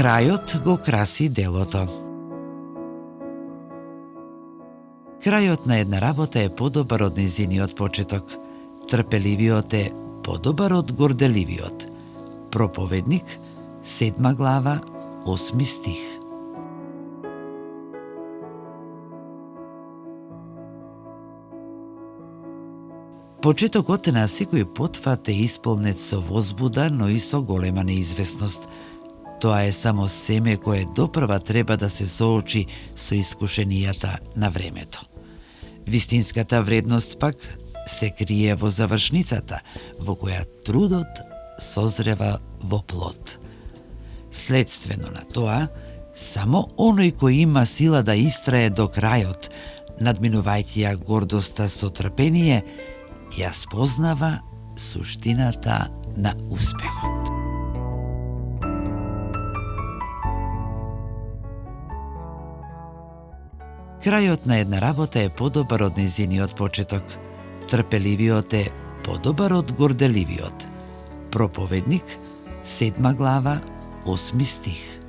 Крајот го краси делото. Крајот на една работа е подобар од нејзиниот почеток. Трпеливиот е подобар од горделивиот. Проповедник, 7 глава, 8 стих. Почетокот на секој потфат е исполнет со возбуда, но и со голема неизвестност. Тоа е само семе кое допрва треба да се соочи со искушенијата на времето. Вистинската вредност пак се крие во завршницата, во која трудот созрева во плод. Следствено на тоа, само оној кој има сила да истрае до крајот, надминувајќи ја гордоста со трпение, ја спознава суштината на успехот. Крајот на една работа е подобар од нејзиниот почеток. Трпеливиот е подобар од горделивиот. Проповедник, 7 глава, 8 стих.